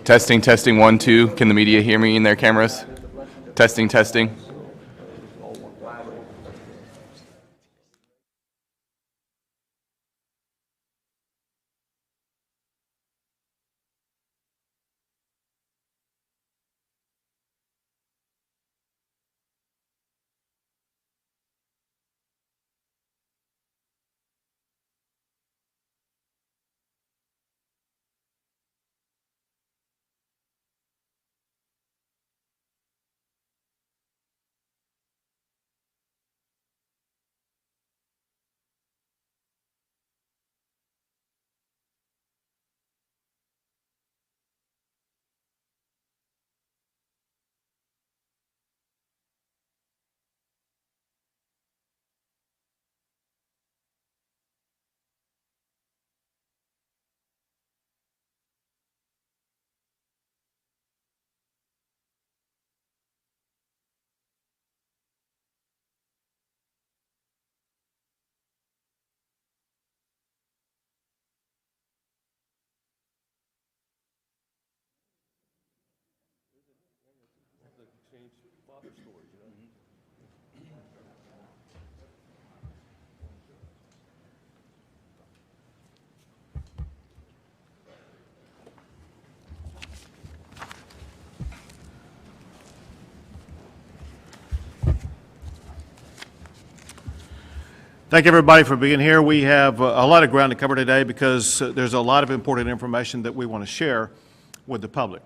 Testing, testing, 1, 2. Can the media hear me in their cameras? Testing, testing. Thank you, everybody, for being here. We have a lot of ground to cover today because there's a lot of important information that we want to share with the public.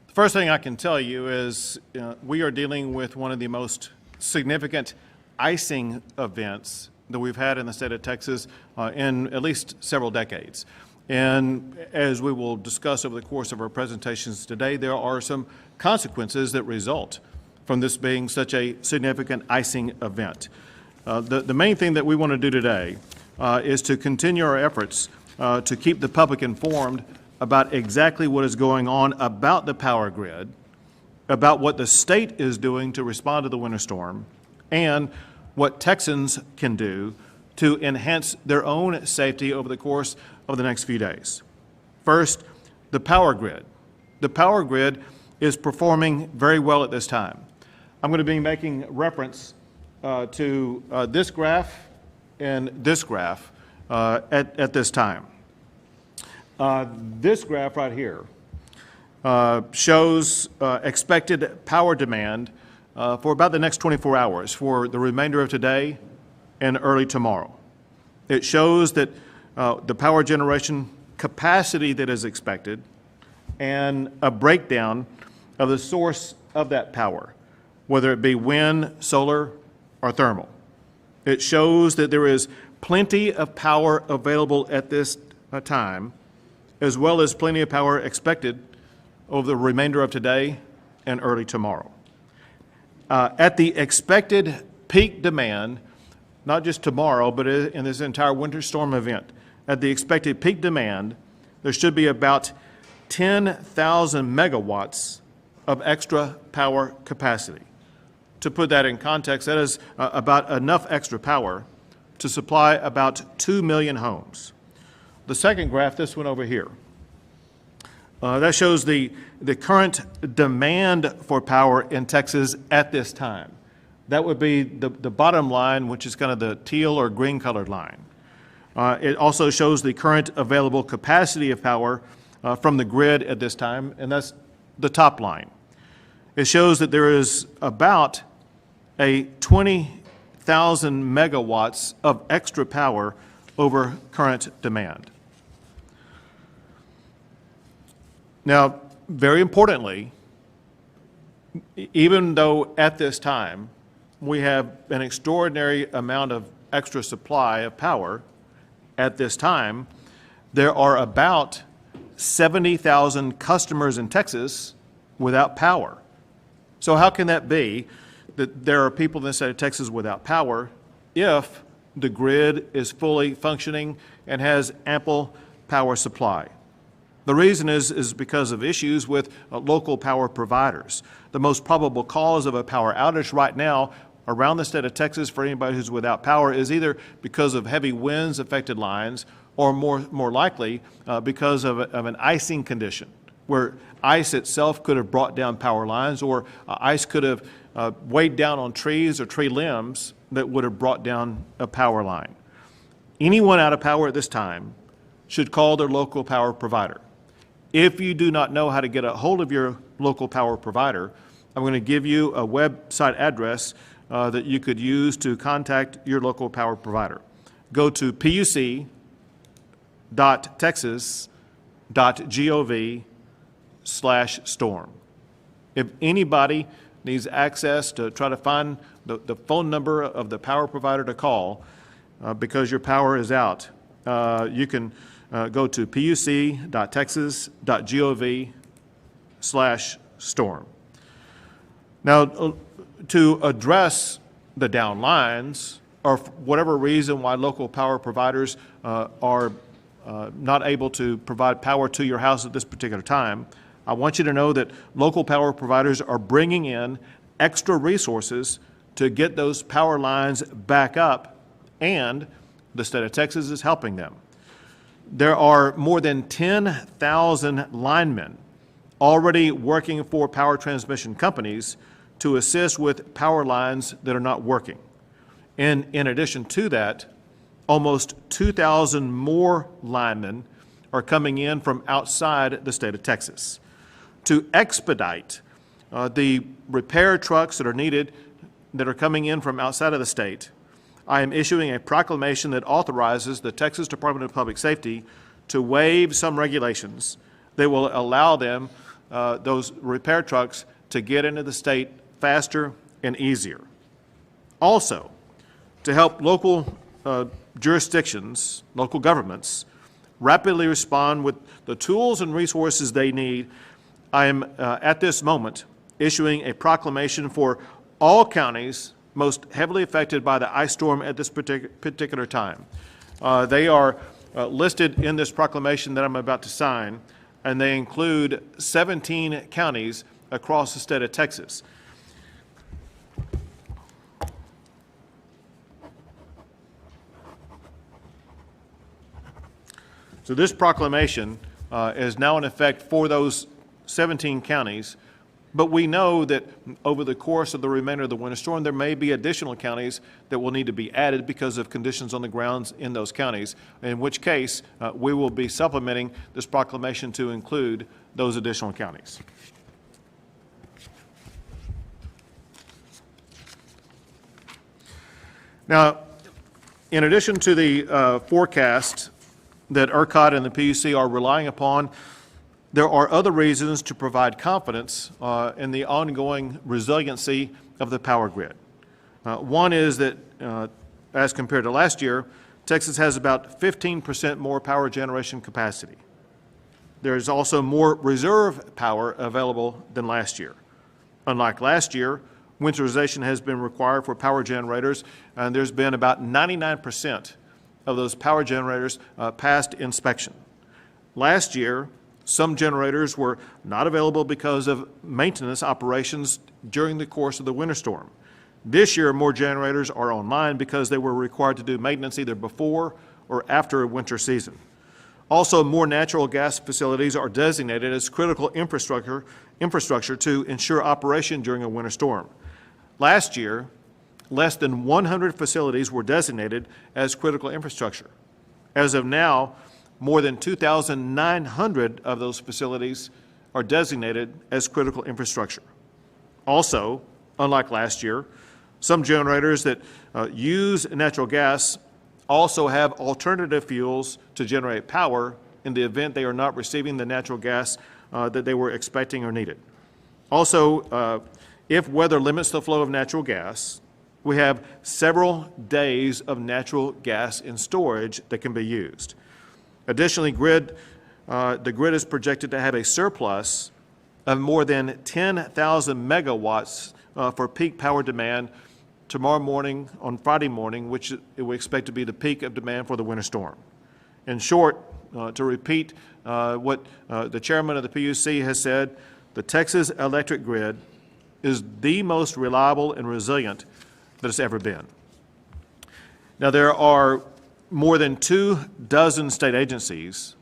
The first thing I can tell you is we are dealing with one of the most significant icing events that we've had in the state of Texas in at least several decades. And as we will discuss over the course of our presentations today, there are some consequences that result from this being such a significant icing event. The main thing that we want to do today is to continue our efforts to keep the public informed about exactly what is going on about the power grid, about what the state is doing to respond to the winter storm, and what Texans can do to enhance their own safety over the course of the next few days. First, the power grid. The power grid is performing very well at this time. I'm going to be making reference to this graph and this graph at this time. This graph right here shows expected power demand for about the next 24 hours for the remainder of today and early tomorrow. It shows that the power generation capacity that is expected and a breakdown of the source of that power, whether it be wind, solar, or thermal. It shows that there is plenty of power available at this time, as well as plenty of power expected over the remainder of today and early tomorrow. At the expected peak demand, not just tomorrow, but in this entire winter storm event, at the expected peak demand, there should be about 10,000 megawatts of extra power capacity. To put that in context, that is about enough extra power to supply about 2 million homes. The second graph, this one over here, that shows the current demand for power in Texas at this time. That would be the bottom line, which is kind of the teal or green colored line. It also shows the current available capacity of power from the grid at this time, and that's the top line. It shows that there is about a 20,000 megawatts of extra power over current demand. Now, very importantly, even though at this time we have an extraordinary amount of extra supply of power, at this time, there are about 70,000 customers in Texas without power. So how can that be that there are people in the state of Texas without power if the grid is fully functioning and has ample power supply? The reason is because of issues with local power providers. The most probable cause of a power outage right now around the state of Texas for anybody who's without power is either because of heavy winds affected lines or more likely because of an icing condition where ice itself could have brought down power lines, or ice could have weighed down on trees or tree limbs that would have brought down a power line. Anyone out of power at this time should call their local power provider. If you do not know how to get a hold of your local power provider, I'm going to give you a website address that you could use to contact your local power provider. Go to puc.texas.gov/storm. If anybody needs access to try to find the phone number of the power provider to call because your power is out, you can go to puc.texas.gov/storm. Now, to address the down lines, or for whatever reason why local power providers are not able to provide power to your house at this particular time, I want you to know that local power providers are bringing in extra resources to get those power lines back up, and the state of Texas is helping them. There are more than 10,000 linemen already working for power transmission companies to assist with power lines that are not working. And in addition to that, almost 2,000 more linemen are coming in from outside the state of Texas. To expedite the repair trucks that are needed, that are coming in from outside of the state, I am issuing a proclamation that authorizes the Texas Department of Public Safety to waive some regulations that will allow them, those repair trucks, to get into the state faster and easier. Also, to help local jurisdictions, local governments, rapidly respond with the tools and resources they need, I am at this moment issuing a proclamation for all counties most heavily affected by the ice storm at this particular time. They are listed in this proclamation that I'm about to sign, and they include 17 counties across the state of Texas. So this proclamation is now in effect for those 17 counties, but we know that over the course of the remainder of the winter storm, there may be additional counties that will need to be added because of conditions on the grounds in those counties, in which case we will be supplementing this proclamation to include those additional counties. Now, in addition to the forecast that ERCOT and the PUC are relying upon, there are other reasons to provide confidence in the ongoing resiliency of the power grid. One is that, as compared to last year, Texas has about 15% more power generation capacity. There is also more reserve power available than last year. Unlike last year, winterization has been required for power generators, and there's been about 99% of those power generators passed inspection. Last year, some generators were not available because of maintenance operations during the course of the winter storm. This year, more generators are online because they were required to do maintenance either before or after a winter season. Also, more natural gas facilities are designated as critical infrastructure to ensure operation during a winter storm. Last year, less than 100 facilities were designated as critical infrastructure. As of now, more than 2,900 of those facilities are designated as critical infrastructure. Also, unlike last year, some generators that use natural gas also have alternative fuels to generate power in the event they are not receiving the natural gas that they were expecting or needed. Also, if weather limits the flow of natural gas, we have several days of natural gas in storage that can be used. Additionally, the grid is projected to have a surplus of more than 10,000 megawatts for peak power demand tomorrow morning, on Friday morning, which we expect to be the peak of demand for the winter storm. In short, to repeat what the chairman of the PUC has said, the Texas electric grid is the most reliable and resilient that it's ever been. Now, there are more than 24 state agencies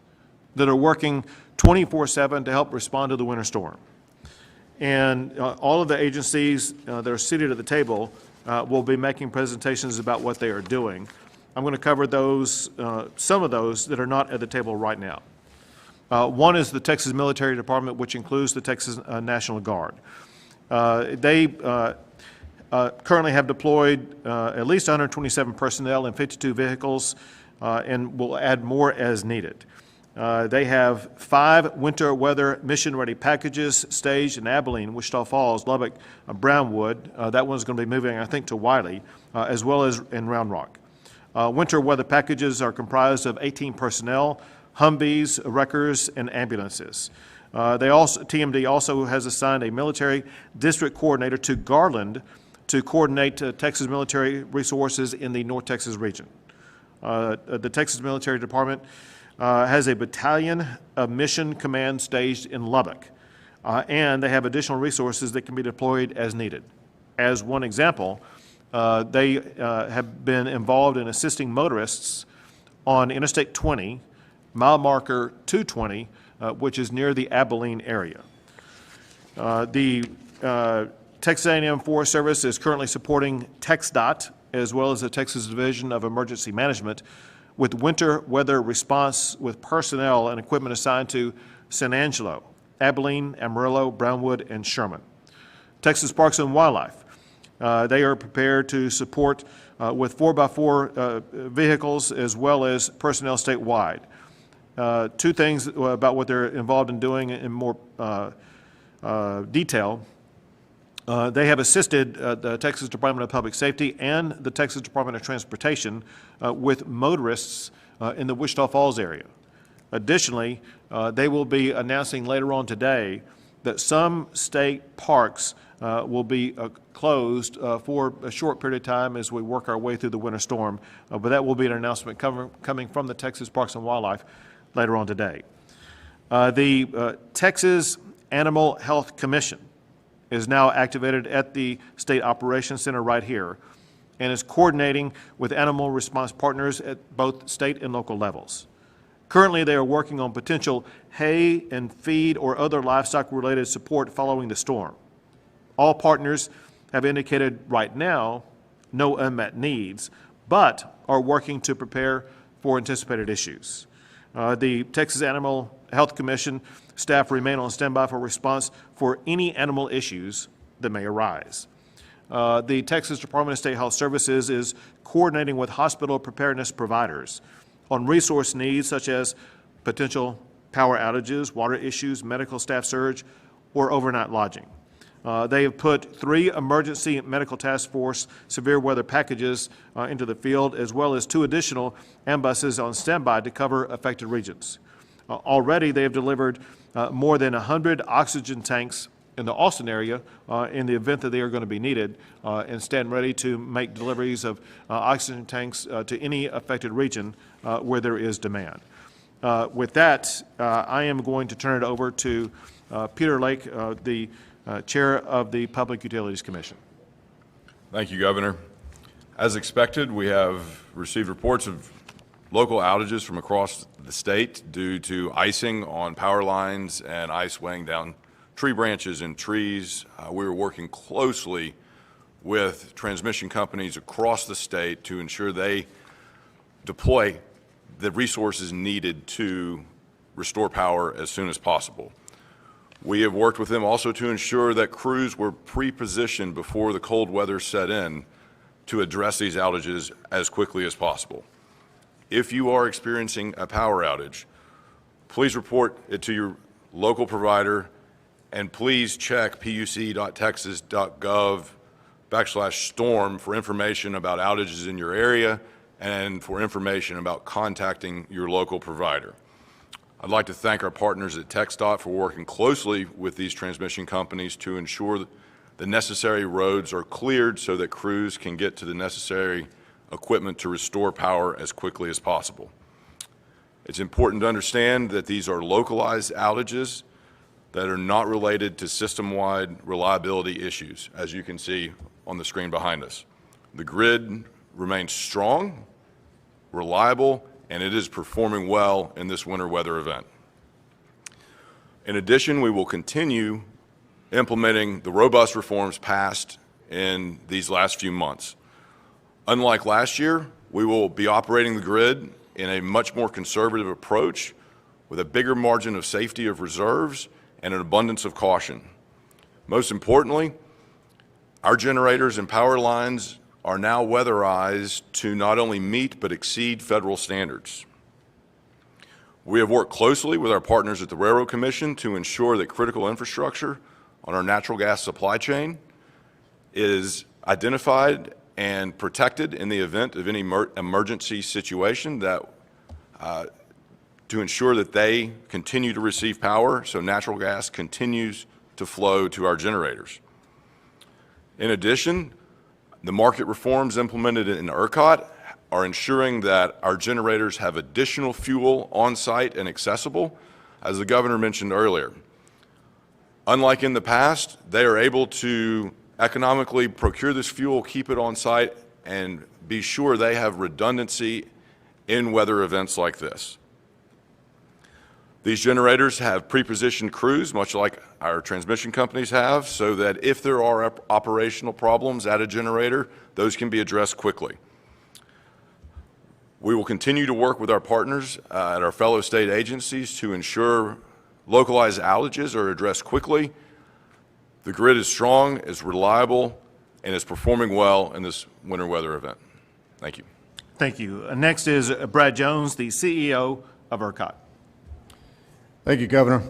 that are working 24/7 to help respond to the winter storm. And all of the agencies that are seated at the table will be making presentations about what they are doing. I'm going to cover those, some of those that are not at the table right now. One is the Texas Military Department, which includes the Texas National Guard. They currently have deployed at least 127 personnel and 52 vehicles and will add more as needed. They have 5 winter weather mission-ready packages staged in Abilene, Wichita Falls, Lubbock, Brownwood. That one's going to be moving, I think, to Wiley, as well as in Round Rock. Winter weather packages are comprised of 18 personnel, Humvees, wreckers, and ambulances. TMD also has assigned a military district coordinator to Garland to coordinate Texas military resources in the North Texas region. The Texas Military Department has a battalion of mission command staged in Lubbock, and they have additional resources that can be deployed as needed. As one example, they have been involved in assisting motorists on Interstate 20, mile marker 220, which is near the Abilene area. The Texas A&M Forest Service is currently supporting TxDOT, as well as the Texas Division of Emergency Management, with winter weather response with personnel and equipment assigned to San Angelo, Abilene, Amarillo, Brownwood, and Sherman. Texas Parks and Wildlife, they are prepared to support with 4x4 vehicles as well as personnel statewide. 2 things about what they're involved in doing in more detail. They have assisted the Texas Department of Public Safety and the Texas Department of Transportation with motorists in the Wichita Falls area. Additionally, they will be announcing later on today that some state parks will be closed for a short period of time as we work our way through the winter storm, but that will be an announcement coming from the Texas Parks and Wildlife later on today. The Texas Animal Health Commission is now activated at the State Operations Center right here and is coordinating with animal response partners at both state and local levels. Currently, they are working on potential hay and feed or other livestock-related support following the storm. All partners have indicated right now no unmet needs, but are working to prepare for anticipated issues. The Texas Animal Health Commission staff remain on standby for response for any animal issues that may arise. The Texas Department of State Health Services is coordinating with hospital preparedness providers on resource needs such as potential power outages, water issues, medical staff surge, or overnight lodging. They have put 3 emergency medical task force severe weather packages into the field, as well as 2 additional ambulances on standby to cover affected regions. Already, they have delivered more than 100 oxygen tanks in the Austin area in the event that they are going to be needed, and stand ready to make deliveries of oxygen tanks to any affected region where there is demand. With that, I am going to turn it over to Peter Lake, the Chair of the Public Utilities Commission. Thank you, Governor. As expected, we have received reports of local outages from across the state due to icing on power lines and ice weighing down tree branches and trees. We are working closely with transmission companies across the state to ensure they deploy the resources needed to restore power as soon as possible. We have worked with them also to ensure that crews were pre-positioned before the cold weather set in to address these outages as quickly as possible. If you are experiencing a power outage, please report it to your local provider, and please check puc.texas.gov/storm for information about outages in your area and for information about contacting your local provider. I'd like to thank our partners at TxDOT for working closely with these transmission companies to ensure that the necessary roads are cleared so that crews can get to the necessary equipment to restore power as quickly as possible. It's important to understand that these are localized outages that are not related to system-wide reliability issues, as you can see on the screen behind us. The grid remains strong, reliable, and it is performing well in this winter weather event. In addition, we will continue implementing the robust reforms passed in these last few months. Unlike last year, we will be operating the grid in a much more conservative approach with a bigger margin of safety of reserves and an abundance of caution. Most importantly, our generators and power lines are now weatherized to not only meet but exceed federal standards. We have worked closely with our partners at the Railroad Commission to ensure that critical infrastructure on our natural gas supply chain is identified and protected in the event of any emergency situation to ensure that they continue to receive power so natural gas continues to flow to our generators. In addition, the market reforms implemented in ERCOT are ensuring that our generators have additional fuel on site and accessible, as the governor mentioned earlier. Unlike in the past, they are able to economically procure this fuel, keep it on site, and be sure they have redundancy in weather events like this. These generators have pre-positioned crews, much like our transmission companies have, so that if there are operational problems at a generator, those can be addressed quickly. We will continue to work with our partners at our fellow state agencies to ensure localized outages are addressed quickly. The grid is strong, is reliable, and is performing well in this winter weather event. Thank you. Thank you. Next is Brad Jones, the CEO of ERCOT. Thank you, Governor.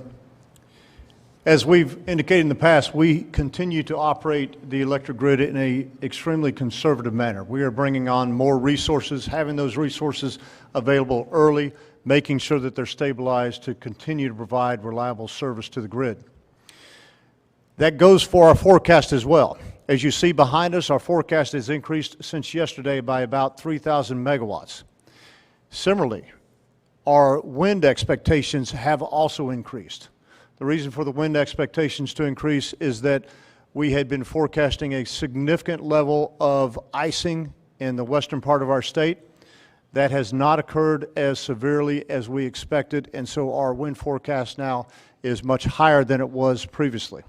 As we've indicated in the past, we continue to operate the electric grid in an extremely conservative manner. We are bringing on more resources, having those resources available early, making sure that they're stabilized to continue to provide reliable service to the grid. That goes for our forecast as well. As you see behind us, our forecast has increased since yesterday by about 3,000 megawatts. Similarly, our wind expectations have also increased. The reason for the wind expectations to increase is that we had been forecasting a significant level of icing in the western part of our state. That has not occurred as severely as we expected, and so our wind forecast now is much higher than it was previously.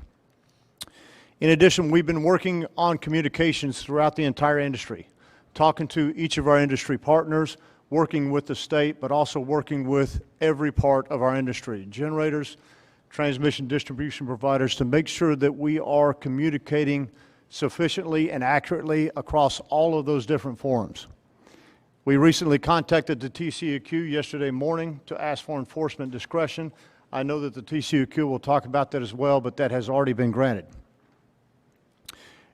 In addition, we've been working on communications throughout the entire industry, talking to each of our industry partners, working with the state, but also working with every part of our industry, generators, transmission distribution providers, to make sure that we are communicating sufficiently and accurately across all of those different forums. We recently contacted the TCEQ yesterday morning to ask for enforcement discretion. I know that the TCEQ will talk about that as well, but that has already been granted.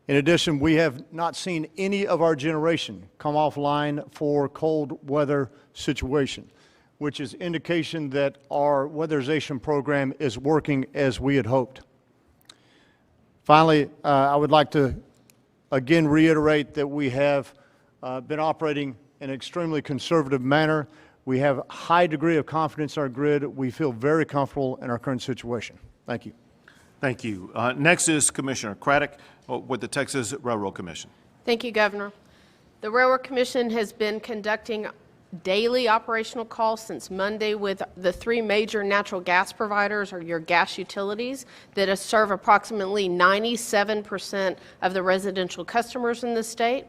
In addition, we have not seen any of our generation come offline for cold weather situation, which is indication that our weatherization program is working as we had hoped. Finally, I would like to again reiterate that we have been operating in an extremely conservative manner. We have a high degree of confidence in our grid. We feel very comfortable in our current situation. Thank you. Thank you. Next is Commissioner Craddick with the Texas Railroad Commission. Thank you, Governor. The Railroad Commission has been conducting daily operational calls since Monday with the three major natural gas providers, or your gas utilities, that serve approximately 97% of the residential customers in the state.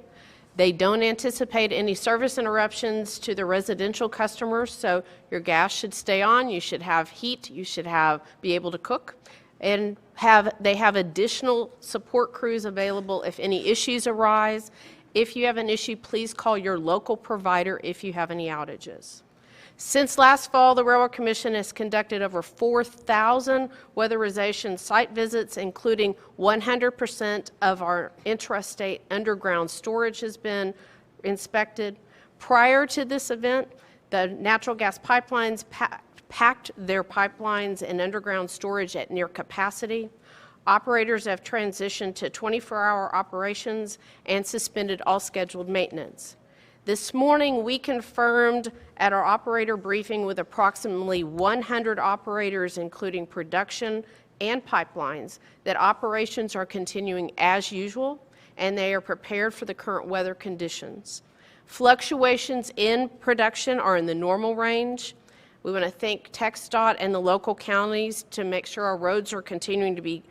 They don't anticipate any service interruptions to the residential customers, so your gas should stay on, you should have heat, you should be able to cook, and they have additional support crews available if any issues arise. If you have an issue, please call your local provider if you have any outages. Since last fall, the Railroad Commission has conducted over 4,000 weatherization site visits, including 100% of our intrastate underground storage has been inspected. Prior to this event, the natural gas pipelines packed their pipelines and underground storage at near capacity. Operators have transitioned to 24-hour operations and suspended all scheduled maintenance. This morning, we confirmed at our operator briefing with approximately 100 operators, including production and pipelines, that operations are continuing as usual and they are prepared for the current weather conditions. Fluctuations in production are in the normal range. We want to thank TxDOT and the local counties to make sure our roads are continuing to be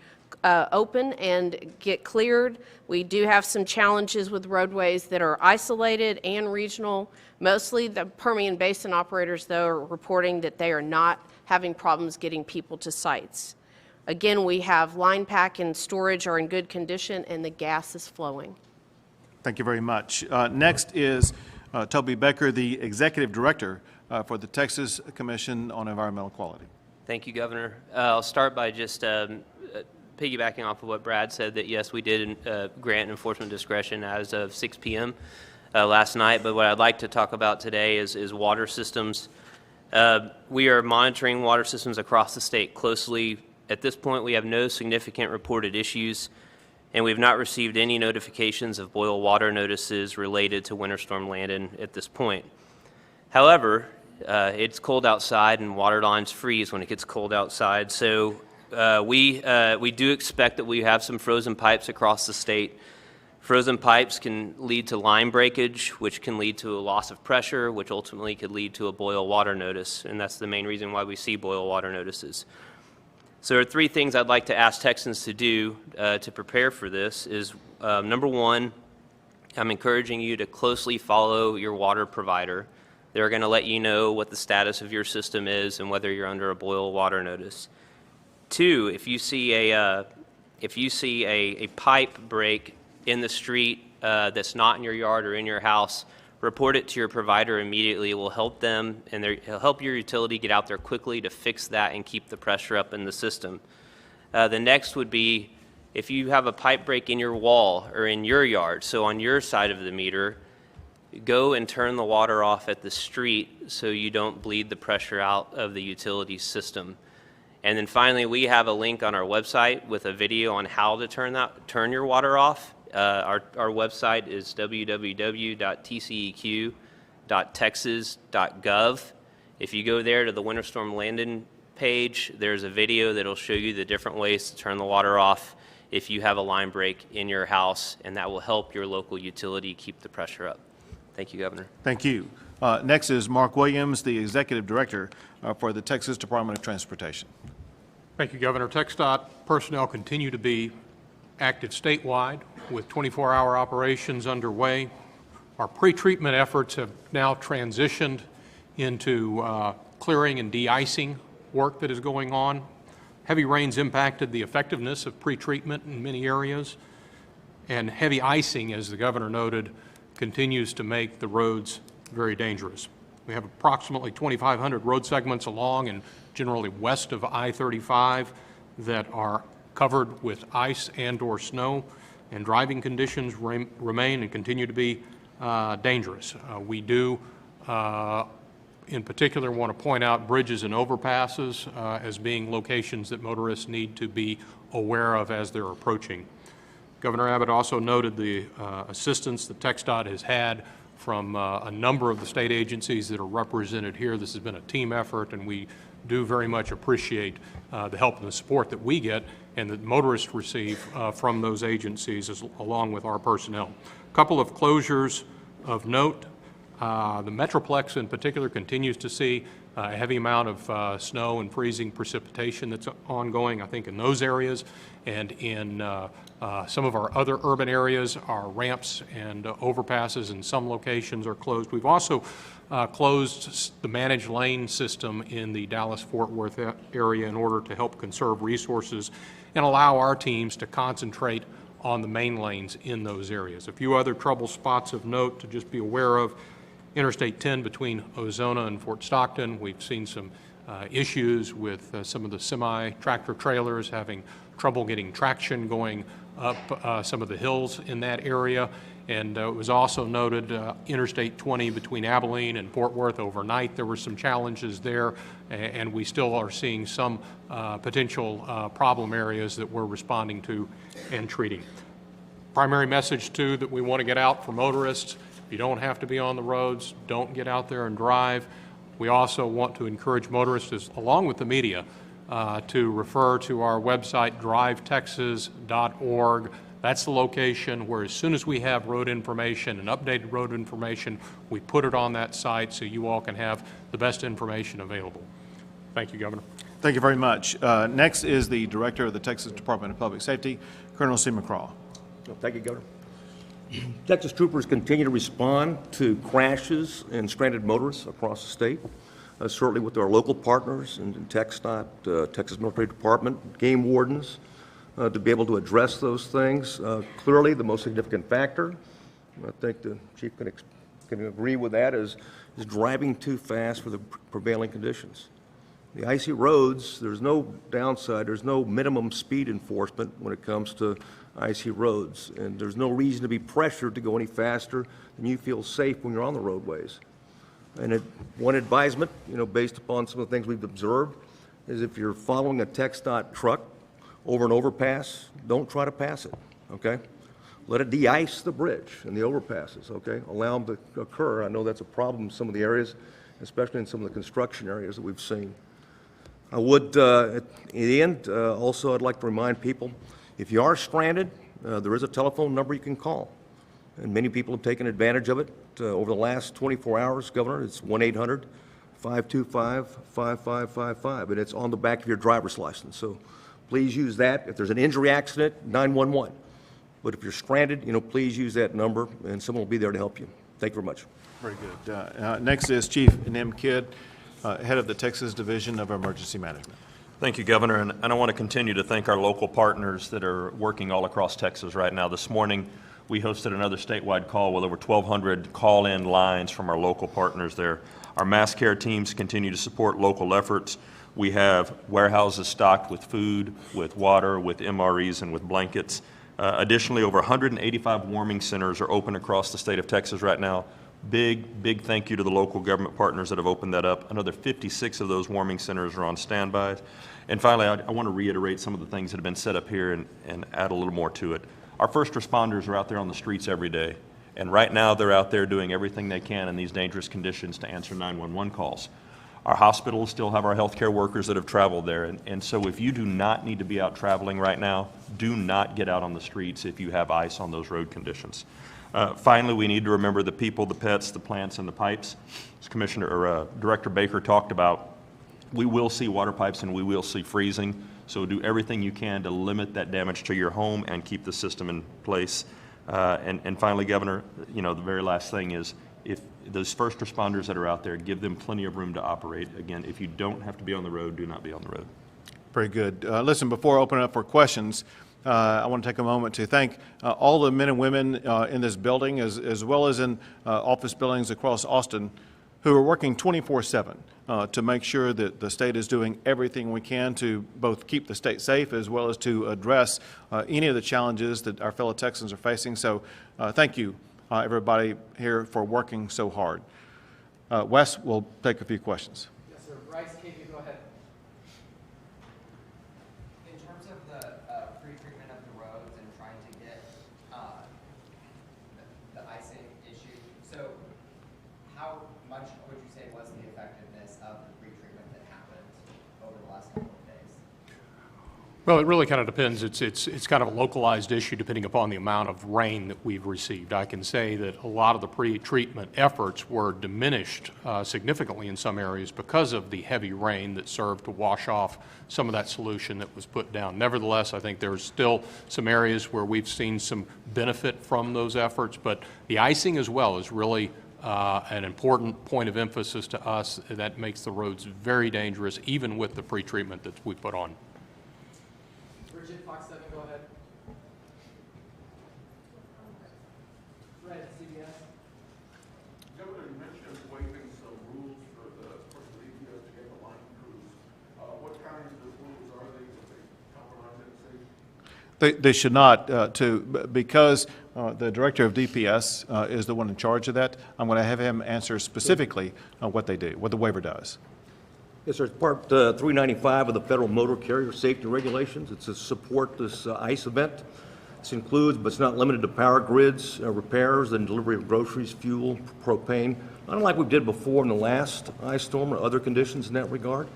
open and get cleared. We do have some challenges with roadways that are isolated and regional. Mostly the Permian Basin operators, though, are reporting that they are not having problems getting people to sites. Again, we have line pack and storage are in good condition, and the gas is flowing. Thank you very much. Next is Toby Becker, the Executive Director for the Texas Commission on Environmental Quality. Thank you, Governor. I'll start by just piggybacking off of what Brad said, that yes, we did grant enforcement discretion as of 6 p.m. Last night, but what I'd like to talk about today is water systems. We are monitoring water systems across the state closely. At this point, we have no significant reported issues, and we've not received any notifications of boil water notices related to Winter Storm Landon at this point. However, it's cold outside and water lines freeze when it gets cold outside, so we do expect that we have some frozen pipes across the state. Frozen pipes can lead to line breakage, which can lead to a loss of pressure, which ultimately could lead to a boil water notice, and that's the main reason why we see boil water notices. So there are three things I'd like to ask Texans to do to prepare for this. Is number one, I'm encouraging you to closely follow your water provider. They're going to let you know what the status of your system is and whether you're under a boil water notice. Two, if you see a pipe break in the street that's not in your yard or in your house, report it to your provider immediately. It will help them, and it'll help your utility get out there quickly to fix that and keep the pressure up in the system. The next would be if you have a pipe break in your wall or in your yard, so on your side of the meter, go and turn the water off at the street so you don't bleed the pressure out of the utility system. And then finally, we have a link on our website with a video on how to turn your water off. Our website is www.tceq.texas.gov. If you go there to the Winter Storm Landon page, there's a video that'll show you the different ways to turn the water off if you have a line break in your house, and that will help your local utility keep the pressure up. Thank you, Governor. Thank you. Next is Mark Williams, the Executive Director for the Texas Department of Transportation. Thank you, Governor. TxDOT personnel continue to be active statewide with 24-hour operations underway. Our pretreatment efforts have now transitioned into clearing and de-icing work that is going on. Heavy rains impacted the effectiveness of pretreatment in many areas, and heavy icing, as the Governor noted, continues to make the roads very dangerous. We have approximately 2,500 road segments along and generally west of I-35 that are covered with ice and/or snow, and driving conditions remain and continue to be dangerous. We do, in particular, want to point out bridges and overpasses as being locations that motorists need to be aware of as they're approaching. Governor Abbott also noted the assistance that TxDOT has had from a number of the state agencies that are represented here. This has been a team effort, and we do very much appreciate the help and the support that we get and that motorists receive from those agencies along with our personnel. A couple of closures of note. The Metroplex in particular continues to see a heavy amount of snow and freezing precipitation that's ongoing, I think, in those areas. And in some of our other urban areas, our ramps and overpasses in some locations are closed. We've also closed the managed lane system in the Dallas-Fort Worth area in order to help conserve resources and allow our teams to concentrate on the main lanes in those areas. A few other trouble spots of note to just be aware of. Interstate 10 between Ozona and Fort Stockton. We've seen some issues with some of the semi-tractor trailers having trouble getting traction going up some of the hills in that area. And it was also noted Interstate 20 between Abilene and Fort Worth overnight. There were some challenges there, and we still are seeing some potential problem areas that we're responding to and treating. Primary message, too, that we want to get out for motorists: you don't have to be on the roads. Don't get out there and drive. We also want to encourage motorists, along with the media, to refer to our website, drivetexas.org, That's the location where as soon as we have road information and updated road information, we put it on that site so you all can have the best information available. Thank you, Governor. Thank you very much. Next is the Director of the Texas Department of Public Safety, Colonel C. McCraw. Thank you, Governor. Texas troopers continue to respond to crashes and stranded motorists across the state, certainly with our local partners in TxDOT, Texas Military Department, game wardens, to be able to address those things. Clearly, the most significant factor, I think the Chief can agree with that, is driving too fast for the prevailing conditions. The icy roads, there's no downside, there's no minimum speed enforcement when it comes to icy roads, and there's no reason to be pressured to go any faster than you feel safe when you're on the roadways. And one advisement, based upon some of the things we've observed, is if you're following a TxDOT truck over an overpass, don't try to pass it, okay? Let it de-ice the bridge and the overpasses, okay? Allow them to occur. I know that's a problem in some of the areas, especially in some of the construction areas that we've seen. I would, at the end, also I'd like to remind people, if you are stranded, there is a telephone number you can call. And many people have taken advantage of it over the last 24 hours, Governor. It's 1-800-525-5555, and it's on the back of your driver's license. So please use that. If there's an injury accident, 911. But if you're stranded, please use that number, and someone will be there to help you. Thank you very much. Very good. Next is Chief Nim Kidd, Head of the Texas Division of Emergency Management. Thank you, Governor, and I want to continue to thank our local partners that are working all across Texas right now. This morning, we hosted another statewide call with over 1,200 call-in lines from our local partners there. Our mass care teams continue to support local efforts. We have warehouses stocked with food, with water, with MREs, and with blankets. Additionally, over 185 warming centers are open across the state of Texas right now. Big thank you to the local government partners that have opened that up. Another 56 of those warming centers are on standby. And finally, I want to reiterate some of the things that have been set up here and add a little more to it. Our first responders are out there on the streets every day. And right now, they're out there doing everything they can in these dangerous conditions to answer 911 calls. Our hospitals still have our healthcare workers that have traveled there. And so if you do not need to be out traveling right now, do not get out on the streets if you have ice on those road conditions. Finally, we need to remember the people, the pets, the plants, and the pipes. As Director Becker talked about, we will see water pipes and we will see freezing. So do everything you can to limit that damage to your home and keep the system in place. And finally, Governor, the very last thing is, if those first responders that are out there, give them plenty of room to operate. Again, if you don't have to be on the road, do not be on the road. Very good. Listen, before I open it up for questions, I want to take a moment to thank all the men and women in this building, as well as in office buildings across Austin, who are working 24/7 to make sure that the state is doing everything we can to both keep the state safe as well as to address any of the challenges that our fellow Texans are facing. So thank you, everybody here, for working so hard. Wes will take a few questions. Yes, sir. Bryce, KP, go ahead. In terms of the pre-treatment of the roads and trying to get the icing issue, so how much would you say was the effectiveness of the pre-treatment that happened over the last couple of days? Well, it really kind of depends. It's kind of a localized issue depending upon the amount of rain that we've received. I can say that a lot of the pre-treatment efforts were diminished significantly in some areas because of the heavy rain that served to wash off some of that solution that was put down. Nevertheless, I think there's still some areas where we've seen some benefit from those efforts, but the icing as well is really an important point of emphasis to us. That makes the roads very dangerous, even with the pre-treatment that we put on. Fox 7, go ahead. Red, CBS. Governor, you mentioned waiving some rules for the DPS to get the line crews. What kinds of rules are they? Will they compromise that safety? They should not, because the director of DPS is the one in charge of that. I'm going to have him answer specifically what they do, what the waiver does. Yes, sir. It's Part 395 of the Federal Motor Carrier Safety Regulations. It's to support this ICE event. This includes, but it's not limited to, power grids, repairs, and delivery of groceries, fuel, propane. Unlike we did before in the last ice storm or other conditions in that regard.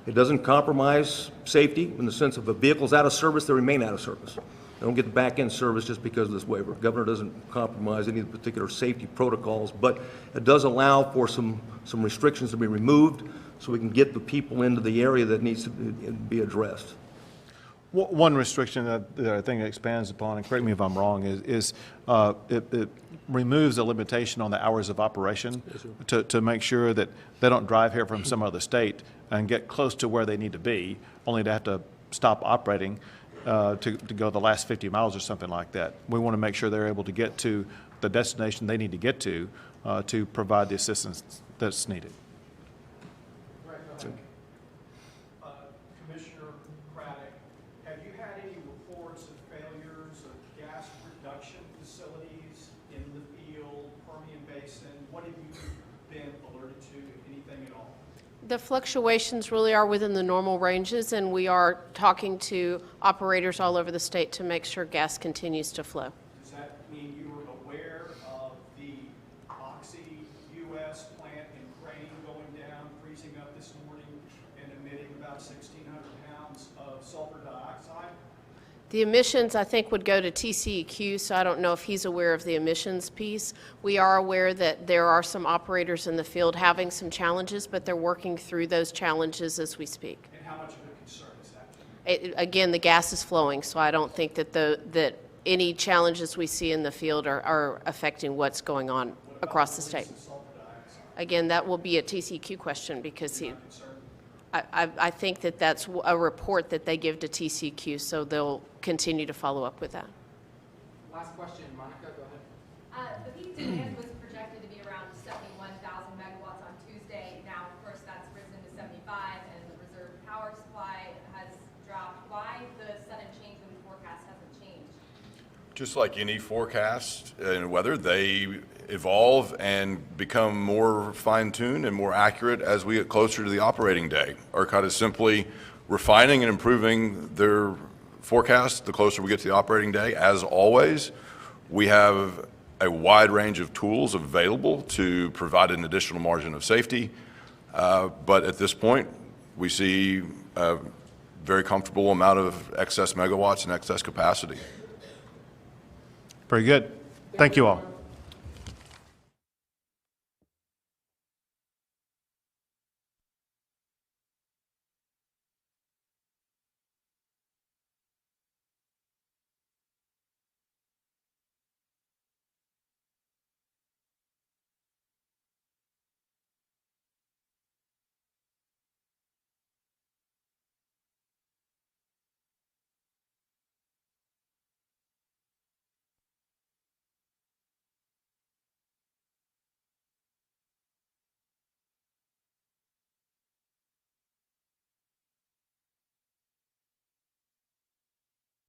It doesn't compromise safety in the sense of if a vehicle's out of service, they remain out of service. They don't get the back-end service just because of this waiver. Governor doesn't compromise any of the particular safety protocols, but it does allow for some restrictions to be removed so we can get the people into the area that needs to be addressed. One restriction that I think it expands upon, and correct me if I'm wrong, is it removes a limitation on the hours of operation to make sure that they don't drive here from some other state and get close to where they need to be, only to have to stop operating to go the last 50 miles or something like that. We want to make sure they're able to get to the destination they need to get to provide the assistance that's needed. Commissioner Craddick, have you had any reports of failures of gas production facilities in the field, Permian Basin? What have you been alerted to, if anything at all? The fluctuations really are within the normal ranges, and we are talking to operators all over the state to make sure gas continues to flow. Does that mean you were aware of the Oxy US plant in Crane going down, freezing up this morning, and emitting about 1,600 pounds of sulfur dioxide? The emissions, I think, would go to TCEQ, so I don't know if he's aware of the emissions piece. We are aware that there are some operators in the field having some challenges, but they're working through those challenges as we speak. And how much of a concern is that? Again, the gas is flowing, so I don't think that any challenges we see in the field are affecting what's going on across the state. Again, that will be a TCEQ question because I think that that's a report that they give to TCEQ, so they'll continue to follow up with that. Last question, Monica, go ahead. The peak demand was projected to be around 71,000 megawatts on Tuesday. Now, of course, that's risen to 75, and the reserve power supply has dropped. Why the sudden change in the forecast hasn't changed? Just like any forecast in weather, they evolve and become more fine-tuned and more accurate as we get closer to the operating day. ERCOT is simply refining and improving their forecast the closer we get to the operating day. As always, we have a wide range of tools available to provide an additional margin of safety. But at this point, we see a very comfortable amount of excess megawatts and excess capacity. Very good. Thank you all.